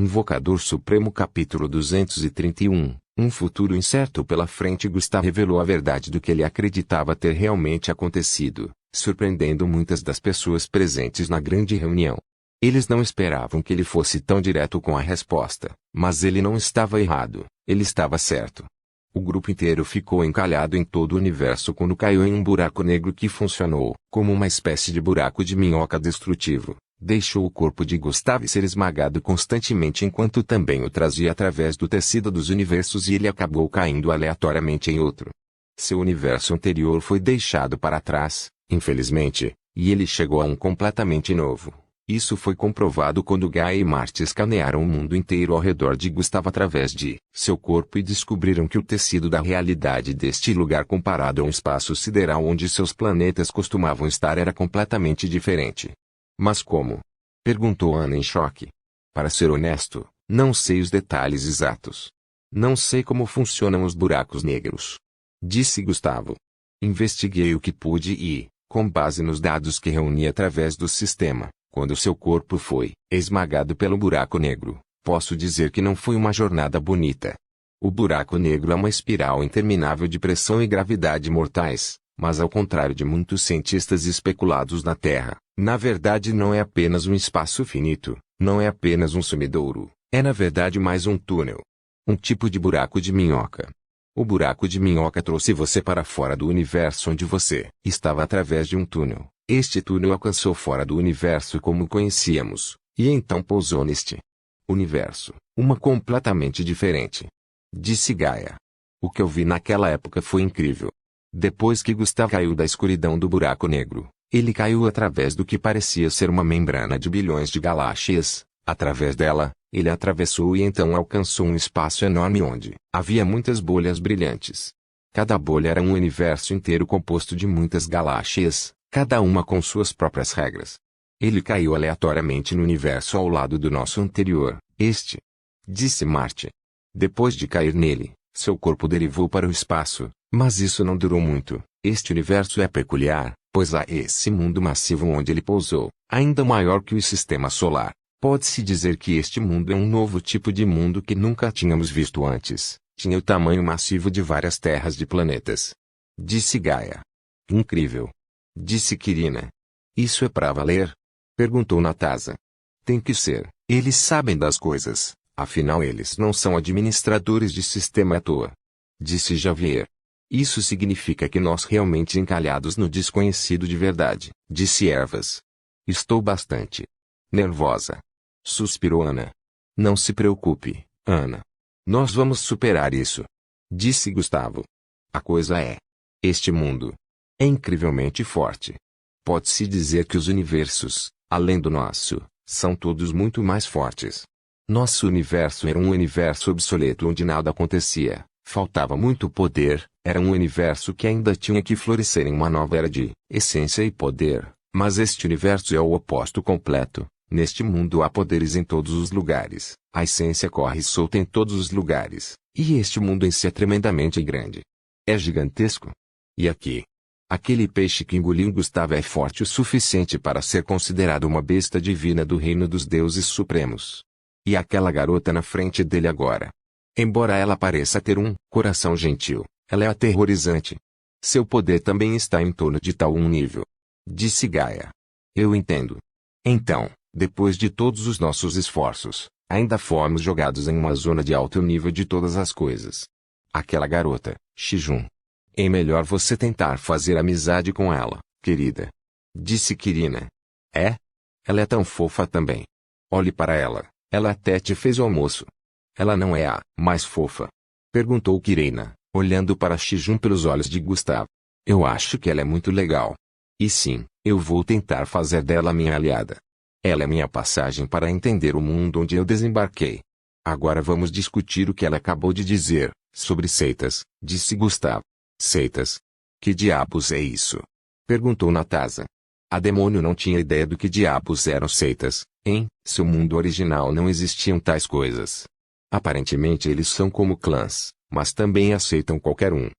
Invocador Supremo capítulo 231. Um futuro incerto pela frente. Gustav revelou a verdade do que ele acreditava ter realmente acontecido, surpreendendo muitas das pessoas presentes na grande reunião. Eles não esperavam que ele fosse tão direto com a resposta, mas ele não estava errado, ele estava certo. O grupo inteiro ficou encalhado em todo o universo quando caiu em um buraco negro que funcionou como uma espécie de buraco de minhoca destrutivo. Deixou o corpo de Gustav ser esmagado constantemente enquanto também o trazia através do tecido dos universos e ele acabou caindo aleatoriamente em outro. Seu universo anterior foi deixado para trás, infelizmente, e ele chegou a um completamente novo. Isso foi comprovado quando Gaia e Marte escanearam o mundo inteiro ao redor de Gustav através de seu corpo e descobriram que o tecido da realidade deste lugar comparado a um espaço sideral onde seus planetas costumavam estar era completamente diferente. Mas como? Perguntou Ana em choque. Para ser honesto, não sei os detalhes exatos. Não sei como funcionam os buracos negros. Disse Gustavo. Investiguei o que pude e, com base nos dados que reuni através do sistema, quando seu corpo foi esmagado pelo buraco negro, posso dizer que não foi uma jornada bonita. O buraco negro é uma espiral interminável de pressão e gravidade mortais, mas ao contrário de muitos cientistas especulados na Terra, na verdade não é apenas um espaço finito, não é apenas um sumidouro, é na verdade mais um túnel. Um tipo de buraco de minhoca. O buraco de minhoca trouxe você para fora do universo onde você estava através de um túnel. Este túnel alcançou fora do universo como o conhecíamos, e então pousou neste universo, uma completamente diferente. Disse Gaia. O que eu vi naquela época foi incrível. Depois que Gustav caiu da escuridão do buraco negro, ele caiu através do que parecia ser uma membrana de bilhões de galáxias. Através dela, ele atravessou e então alcançou um espaço enorme onde havia muitas bolhas brilhantes. Cada bolha era um universo inteiro composto de muitas galáxias, cada uma com suas próprias regras. Ele caiu aleatoriamente no universo ao lado do nosso anterior, disse Marte. Depois de cair nele, seu corpo derivou para o espaço, mas isso não durou muito. Este universo é peculiar, pois há esse mundo massivo onde ele pousou, ainda maior que o sistema solar. Pode-se dizer que este mundo é um novo tipo de mundo que nunca tínhamos visto antes. Tinha o tamanho massivo de várias terras de planetas. Disse Gaia. Incrível. Disse Quirina. Isso é pra valer? Perguntou Natasa. Tem que ser. Eles sabem das coisas, afinal eles não são administradores de sistema à toa. Disse Javier. Isso significa que nós realmente encalhados no desconhecido de verdade, disse Ervas. Estou bastante nervosa. Suspirou Ana. Não se preocupe, Ana. Nós vamos superar isso. Disse Gustavo. A coisa é. Este mundo é incrivelmente forte. Pode-se dizer que os universos, além do nosso, são todos muito mais fortes. Nosso universo era um universo obsoleto onde nada acontecia, faltava muito poder, era um universo que ainda tinha que florescer em uma nova era de essência e poder, mas este universo é o oposto completo. Neste mundo há poderes em todos os lugares, a essência corre solta em todos os lugares, e este mundo em si é tremendamente grande. É gigantesco. E aqui? Aquele peixe que engoliu Gustavo é forte o suficiente para ser considerado uma besta divina do reino dos deuses supremos. E aquela garota na frente dele agora? Embora ela pareça ter um coração gentil, ela é aterrorizante. Seu poder também está em torno de tal um nível. Disse Gaia. Eu entendo. Então, depois de todos os nossos esforços, ainda fomos jogados em uma zona de alto nível de todas as coisas. Aquela garota, Shijun. É melhor você tentar fazer amizade com ela, querida. Disse Quirina. É? Ela é tão fofa também. Olhe para ela, ela até te fez o almoço. Ela não é a mais fofa? Perguntou Quirina, olhando para Shijun pelos olhos de Gustavo. Eu acho que ela é muito legal. E sim, eu vou tentar fazer dela minha aliada. Ela é minha passagem para entender o mundo onde eu desembarquei. Agora vamos discutir o que ela acabou de dizer, sobre seitas, disse Gustavo. Seitas? Que diabos é isso? Perguntou Natasa. A demônio não tinha ideia do que diabos eram seitas. Em seu mundo original não existiam tais coisas. Aparentemente eles são como clãs, mas também aceitam qualquer um.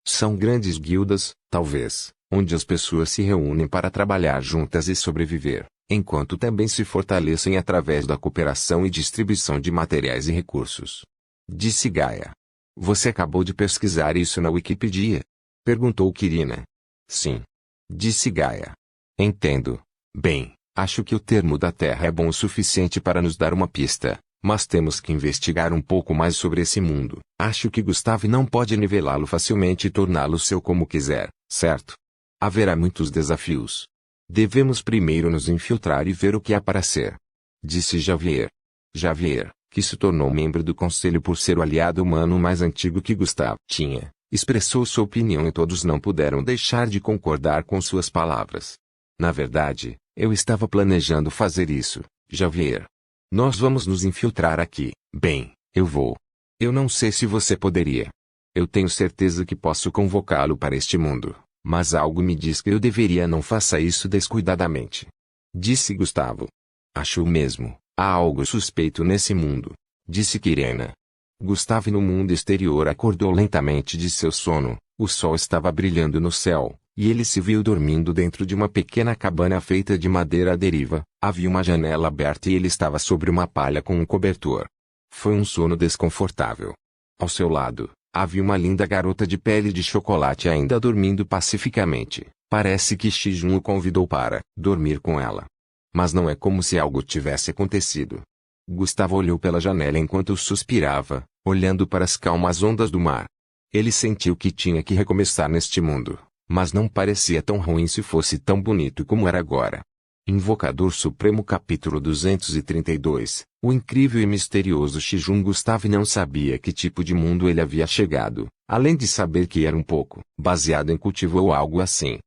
São grandes guildas, talvez, onde as pessoas se reúnem para trabalhar juntas e sobreviver. enquanto também se fortalecem através da cooperação e distribuição de materiais e recursos. Disse Gaia. Você acabou de pesquisar isso na Wikipedia? Perguntou Quirina. Sim. Disse Gaia. Entendo. Bem, acho que o termo da Terra é bom o suficiente para nos dar uma pista, mas temos que investigar um pouco mais sobre esse mundo. Acho que Gustav não pode nivelá-lo facilmente e torná-lo seu como quiser, certo? Haverá muitos desafios. Devemos primeiro nos infiltrar e ver o que há para ser. Disse Javier. Javier, que se tornou membro do conselho por ser o aliado humano mais antigo que Gustav tinha, expressou sua opinião e todos não puderam deixar de concordar com suas palavras. Na verdade, eu estava planejando fazer isso, Javier. Nós vamos nos infiltrar aqui. Bem, eu vou. Eu não sei se você poderia. Eu tenho certeza que posso convocá-lo para este mundo, mas algo me diz que eu deveria não faça isso descuidadamente. Disse Gustavo. Acho o mesmo. Há algo suspeito nesse mundo. Disse Quirina. Gustavo no mundo exterior acordou lentamente de seu sono. O sol estava brilhando no céu, e ele se viu dormindo dentro de uma pequena cabana feita de madeira à deriva. Havia uma janela aberta e ele estava sobre uma palha com um cobertor. Foi um sono desconfortável. Ao seu lado, havia uma linda garota de pele de chocolate ainda dormindo pacificamente. Parece que Shijun o convidou para dormir com ela. Mas não é como se algo tivesse acontecido. Gustavo olhou pela janela enquanto suspirava, olhando para as calmas ondas do mar. Ele sentiu que tinha que recomeçar neste mundo, mas não parecia tão ruim se fosse tão bonito como era agora. Invocador Supremo capítulo 232. O incrível e misterioso Shijun Gustavo não sabia que tipo de mundo ele havia chegado, além de saber que era um pouco baseado em cultivo ou algo assim.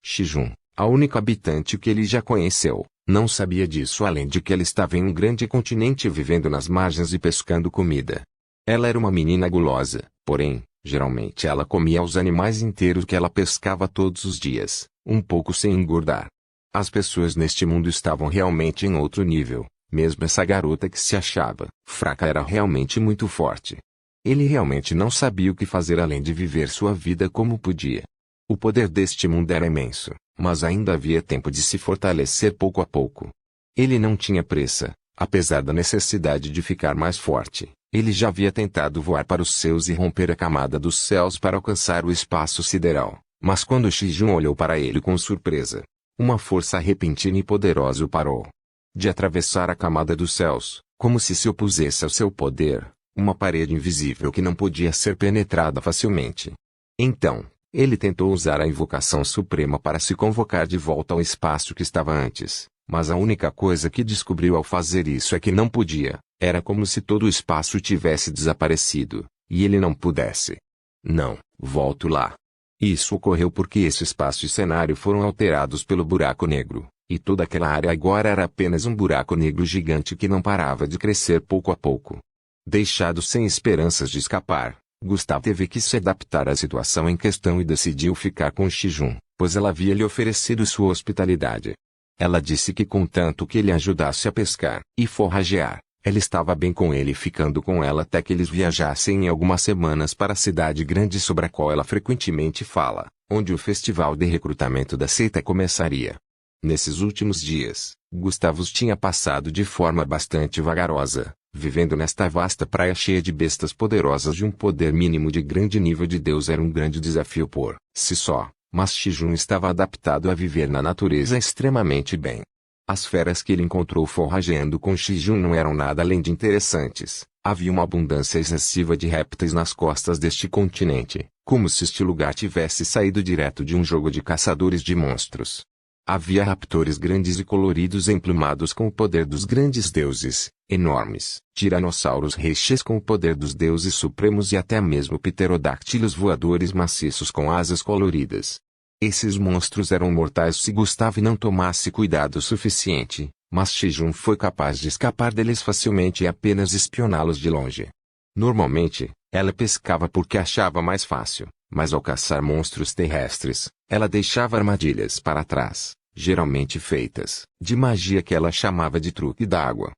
Shijun, a única habitante que ele já conheceu, não sabia disso além de que ela estava em um grande continente vivendo nas margens e pescando comida. Ela era uma menina gulosa, porém, geralmente ela comia os animais inteiros que ela pescava todos os dias, um pouco sem engordar. As pessoas neste mundo estavam realmente em outro nível, mesmo essa garota que se achava fraca era realmente muito forte. Ele realmente não sabia o que fazer além de viver sua vida como podia. O poder deste mundo era imenso, mas ainda havia tempo de se fortalecer pouco a pouco. Ele não tinha pressa, apesar da necessidade de ficar mais forte. Ele já havia tentado voar para os céus e romper a camada dos céus para alcançar o espaço sideral, mas quando Shijun olhou para ele com surpresa, uma força repentina e poderosa o parou de atravessar a camada dos céus, como se opusesse ao seu poder, uma parede invisível que não podia ser penetrada facilmente. Então, ele tentou usar a invocação suprema para se convocar de volta ao espaço que estava antes, mas a única coisa que descobriu ao fazer isso é que não podia. Era como se todo o espaço tivesse desaparecido, e ele não pudesse. Não, volto lá. Isso ocorreu porque esse espaço e cenário foram alterados pelo buraco negro, e toda aquela área agora era apenas um buraco negro gigante que não parava de crescer pouco a pouco. Deixado sem esperanças de escapar, Gustavo teve que se adaptar à situação em questão e decidiu ficar com Shijun, pois ela havia lhe oferecido sua hospitalidade. Ela disse que contanto que ele ajudasse a pescar e forragear, ela estava bem com ele ficando com ela até que eles viajassem em algumas semanas para a cidade grande sobre a qual ela frequentemente fala, onde o festival de recrutamento da seita começaria. Nesses últimos dias, Gustavo tinha passado de forma bastante vagarosa, vivendo nesta vasta praia cheia de bestas poderosas de um poder mínimo de grande nível de Deus era um grande desafio por si só, mas Shijun estava adaptado a viver na natureza extremamente bem. As feras que ele encontrou forrageando com Shijun não eram nada além de interessantes. Havia uma abundância excessiva de répteis nas costas deste continente, como se este lugar tivesse saído direto de um jogo de caçadores de monstros. Havia raptores grandes e coloridos emplumados com o poder dos grandes deuses, enormes, tiranossauros reixes com o poder dos deuses supremos e até mesmo pterodáctilos voadores maciços com asas coloridas. Esses monstros eram mortais se Gustavo não tomasse cuidado suficiente, mas Shijun foi capaz de escapar deles facilmente e apenas espioná-los de longe. Normalmente, ela pescava porque achava mais fácil, mas ao caçar monstros terrestres, ela deixava armadilhas para trás, geralmente feitas de magia que ela chamava de truque d'água.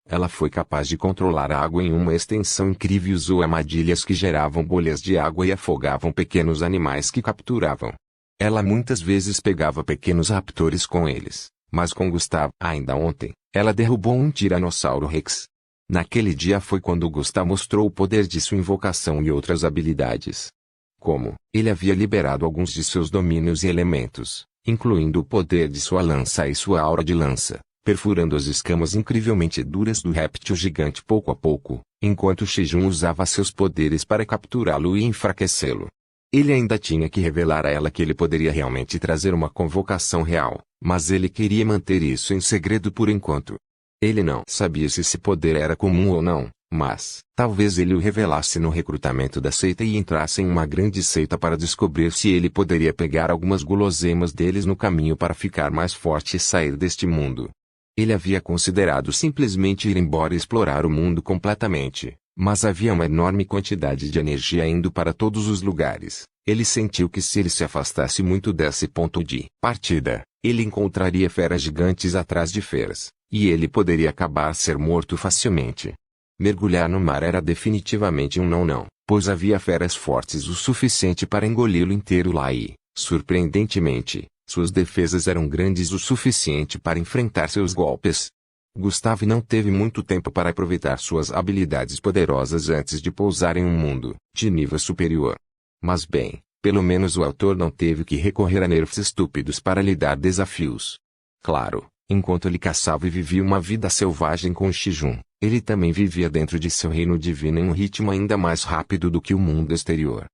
Ela foi capaz de controlar a água em uma extensão incrível e usou armadilhas que geravam bolhas de água e afogavam pequenos animais que capturavam. Ela muitas vezes pegava pequenos raptores com eles, Mas com Gustav, ainda ontem, ela derrubou um Tiranossauro Rex. Naquele dia foi quando Gustav mostrou o poder de sua invocação e outras habilidades. Como ele havia liberado alguns de seus domínios e elementos, incluindo o poder de sua lança e sua aura de lança, perfurando as escamas incrivelmente duras do réptil gigante pouco a pouco, enquanto Shijun usava seus poderes para capturá-lo e enfraquecê-lo. Ele ainda tinha que revelar a ela que ele poderia realmente trazer uma convocação real, mas ele queria manter isso em segredo por enquanto. Ele não sabia se esse poder era comum ou não, mas talvez ele o revelasse no recrutamento da seita e entrasse em uma grande seita para descobrir se ele poderia pegar algumas guloseimas deles no caminho para ficar mais forte e sair deste mundo. Ele havia considerado simplesmente ir embora e explorar o mundo completamente, mas havia uma enorme quantidade de energia indo para todos os lugares. Ele sentiu que se ele se afastasse muito desse ponto de partida, ele encontraria feras gigantes atrás de feras, e ele poderia acabar ser morto facilmente. Mergulhar no mar era definitivamente um não, pois havia feras fortes o suficiente para engoli-lo inteiro lá e, surpreendentemente, suas defesas eram grandes o suficiente para enfrentar seus golpes. Gustav não teve muito tempo para aproveitar suas habilidades poderosas antes de pousar em um mundo de nível superior. Mas bem, pelo menos o autor não teve que recorrer a nerfs estúpidos para lhe dar desafios. Claro, enquanto ele caçava e vivia uma vida selvagem com Shijun, ele também vivia dentro de seu reino divino em um ritmo ainda mais rápido do que o mundo exterior.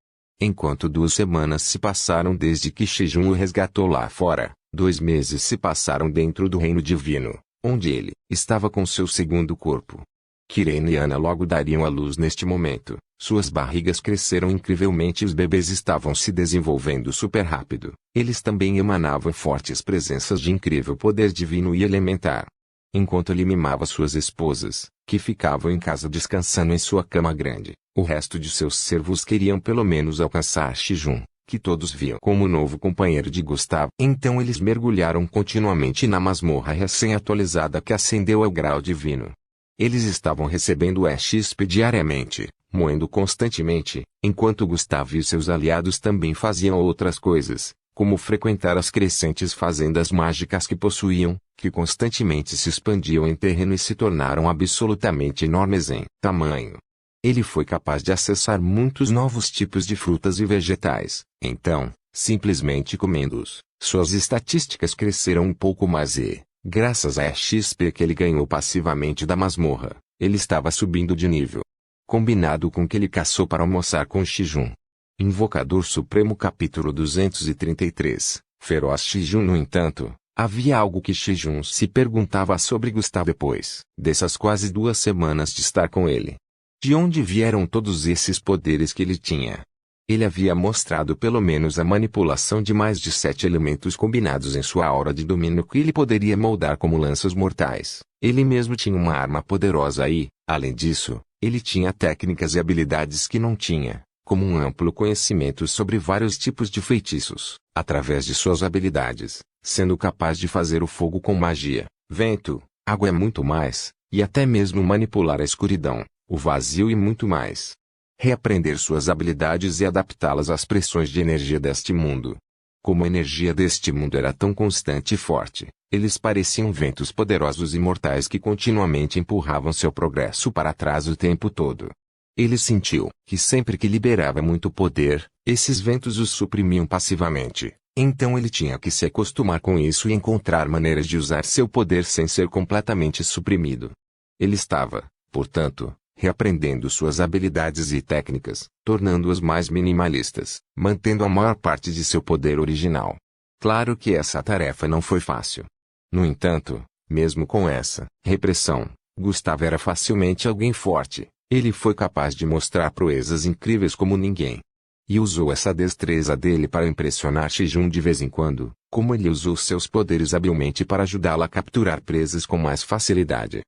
Enquanto 2 semanas se passaram desde que Shijun o resgatou lá fora, 2 meses se passaram dentro do reino divino, onde ele estava com seu segundo corpo. Kirene e Ana logo dariam à luz neste momento. Suas barrigas cresceram incrivelmente e os bebês estavam se desenvolvendo super rápido. Eles também emanavam fortes presenças de incrível poder divino e elementar. Enquanto ele mimava suas esposas, que ficavam em casa descansando em sua cama grande, o resto de seus servos queriam pelo menos alcançar Shijun, que todos viam como o novo companheiro de Gustav. Então eles mergulharam continuamente na masmorra recém-atualizada que ascendeu ao grau divino. Eles estavam recebendo EXP diariamente, moendo constantemente, enquanto Gustav e seus aliados também faziam outras coisas, como frequentar as crescentes fazendas mágicas que possuíam, que constantemente se expandiam em terreno e se tornaram absolutamente enormes em tamanho. Ele foi capaz de acessar muitos novos tipos de frutas e vegetais, então, simplesmente comendo-os, suas estatísticas cresceram um pouco mais e, graças a XP que ele ganhou passivamente da masmorra, ele estava subindo de nível. Combinado com que ele caçou para almoçar com Shijun. Invocador Supremo capítulo 233, Feroz Shijun. No entanto, havia algo que Shijun se perguntava sobre Gustav depois dessas quase 2 semanas de estar com ele. De onde vieram todos esses poderes que ele tinha? Ele havia mostrado pelo menos a manipulação de mais de 7 elementos combinados em sua aura de domínio que ele poderia moldar como lanças mortais. Ele mesmo tinha uma arma poderosa e, além disso, ele tinha técnicas e habilidades que não tinha, como um amplo conhecimento sobre vários tipos de feitiços, através de suas habilidades, sendo capaz de fazer o fogo com magia, vento, água e muito mais, e até mesmo manipular a escuridão, o vazio e muito mais. Reaprender suas habilidades e adaptá-las às pressões de energia deste mundo. Como a energia deste mundo era tão constante e forte, eles pareciam ventos poderosos e mortais que continuamente empurravam seu progresso para trás o tempo todo. Ele sentiu que sempre que liberava muito poder, esses ventos os suprimiam passivamente. Então ele tinha que se acostumar com isso e encontrar maneiras de usar seu poder sem ser completamente suprimido. Ele estava, portanto, reaprendendo suas habilidades e técnicas, tornando-as mais minimalistas, mantendo a maior parte de seu poder original. Claro que essa tarefa não foi fácil. No entanto, mesmo com essa repressão, Gustav era facilmente alguém forte. Ele foi capaz de mostrar proezas incríveis como ninguém. E usou essa destreza dele para impressionar Shijun de vez em quando, como ele usou seus poderes habilmente para ajudá-la a capturar presas com mais facilidade.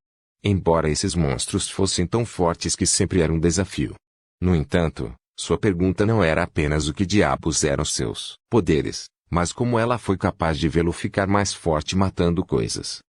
Embora esses monstros fossem tão fortes que sempre era um desafio. No entanto, sua pergunta não era apenas o que diabos eram seus poderes, mas como ela foi capaz de vê-lo ficar mais forte matando coisas.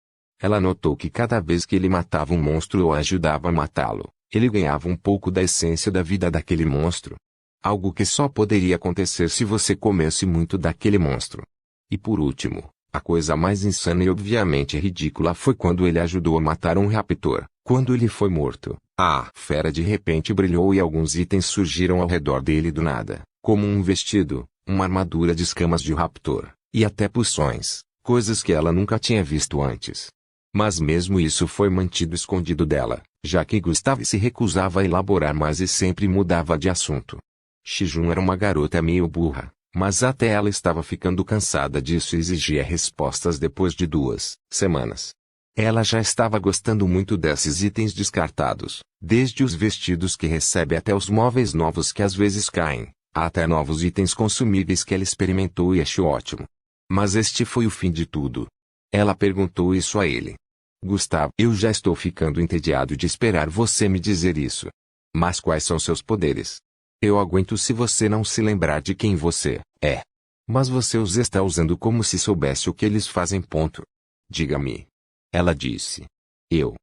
Ela notou que cada vez que ele matava um monstro ou ajudava a matá-lo, ele ganhava um pouco da essência da vida daquele monstro. Algo que só poderia acontecer se você comesse muito daquele monstro. E por último, A coisa mais insana e obviamente ridícula foi quando ele ajudou a matar um raptor. Quando ele foi morto, a fera de repente brilhou e alguns itens surgiram ao redor dele do nada, como um vestido, uma armadura de escamas de raptor, e até poções, coisas que ela nunca tinha visto antes. Mas mesmo isso foi mantido escondido dela, já que Gustave se recusava a elaborar mais e sempre mudava de assunto. Shijun era uma garota meio burra, mas até ela estava ficando cansada disso e exigia respostas depois de 2 semanas. Ela já estava gostando muito desses itens descartados, desde os vestidos que recebe até os móveis novos que às vezes caem, até novos itens consumíveis que ela experimentou e achou ótimo. Mas este foi o fim de tudo. Ela perguntou isso a ele. Gustavo, eu já estou ficando entediado de esperar você me dizer isso. Mas quais são seus poderes? Eu aguento se você não se lembrar de quem você é. Mas você os está usando como se soubesse o que eles fazem. Diga-me. Ela disse. Eu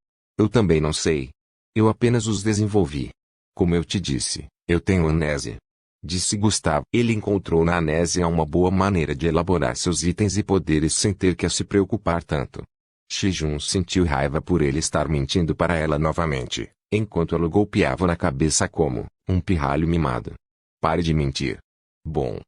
também não sei. Eu apenas os desenvolvi. Como eu te disse, eu tenho amnésia. Disse Gustavo. Ele encontrou na amnésia uma boa maneira de elaborar seus itens e poderes sem ter que se preocupar tanto. Shijun sentiu raiva por ele estar mentindo para ela novamente, enquanto ela o golpeava na cabeça como um pirralho mimado. Pare de mentir. Bom.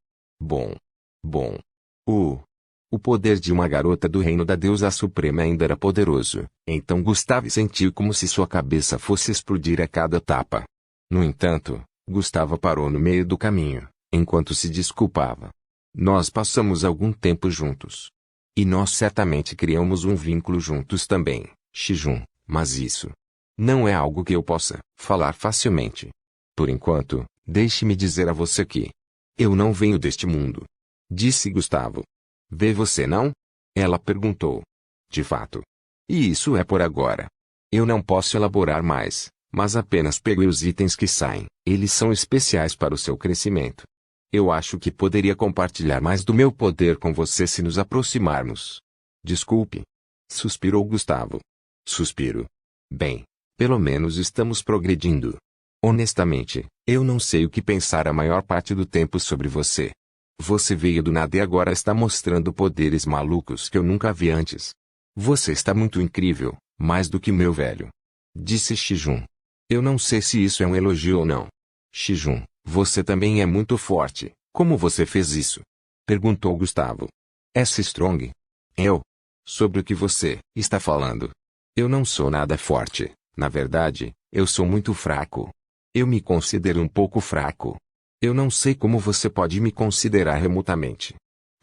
O poder de uma garota do reino da deusa suprema ainda era poderoso, então Gustavo sentiu como se sua cabeça fosse explodir a cada tapa. No entanto, Gustavo parou no meio do caminho, enquanto se desculpava. Nós passamos algum tempo juntos. E nós certamente criamos um vínculo juntos também, Shijun, mas isso não é algo que eu possa falar facilmente. Por enquanto, deixe-me dizer a você que eu não venho deste mundo. Disse Gustavo. Vê você não? Ela perguntou. De fato. E isso é por agora. Eu não posso elaborar mais, mas apenas peguei os itens que saem. Eles são especiais para o seu crescimento. Eu acho que poderia compartilhar mais do meu poder com você se nos aproximarmos. Desculpe. Suspirou Gustavo. Suspiro. Bem, pelo menos estamos progredindo. Honestamente, eu não sei o que pensar a maior parte do tempo sobre você. Você veio do nada e agora está mostrando poderes malucos que eu nunca vi antes. Você está muito incrível, mais do que meu velho. Disse Shijun. Eu não sei se isso é um elogio ou não. Shijun, você também é muito forte. Como você fez isso? Perguntou Gustavo. S. Strong. Eu? Sobre o que você está falando? Eu não sou nada forte. Na verdade, eu sou muito fraco. Eu me considero um pouco fraco. Eu não sei como você pode me considerar remotamente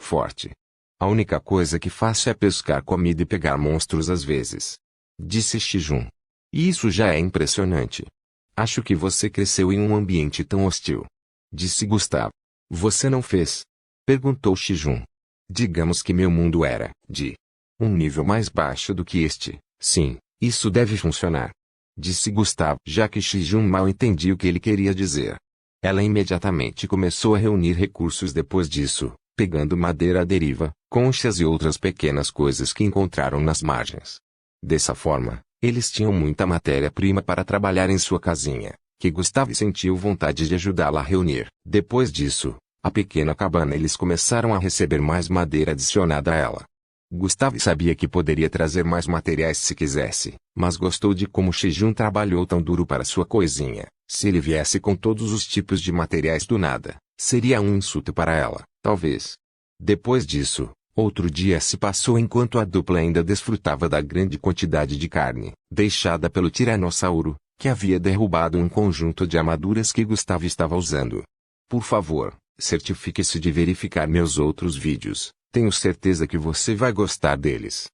forte. A única coisa que faço é pescar comida e pegar monstros às vezes. Disse Shijun. E isso já é impressionante. Acho que você cresceu em um ambiente tão hostil. Disse Gustavo. Você não fez? Perguntou Shijun. Digamos que meu mundo era de um nível mais baixo do que este. Sim, isso deve funcionar. Disse Gustavo, já que Shijun mal entendia o que ele queria dizer. Ela imediatamente começou a reunir recursos depois disso, pegando madeira à deriva, conchas e outras pequenas coisas que encontraram nas margens. Dessa forma, eles tinham muita matéria-prima para trabalhar em sua casinha, que Gustavo sentiu vontade de ajudá-la a reunir. Depois disso, a pequena cabana eles começaram a receber mais madeira adicionada a ela. Gustavo sabia que poderia trazer mais materiais se quisesse, mas gostou de como Shijun trabalhou tão duro para sua coisinha. Se ele viesse com todos os tipos de materiais do nada, seria um insulto para ela, talvez. Depois disso, outro dia se passou enquanto a dupla ainda desfrutava da grande quantidade de carne deixada pelo tiranossauro, que havia derrubado um conjunto de armaduras que Gustavo estava usando. Por favor, certifique-se de verificar meus outros vídeos. Tenho certeza que você vai gostar deles.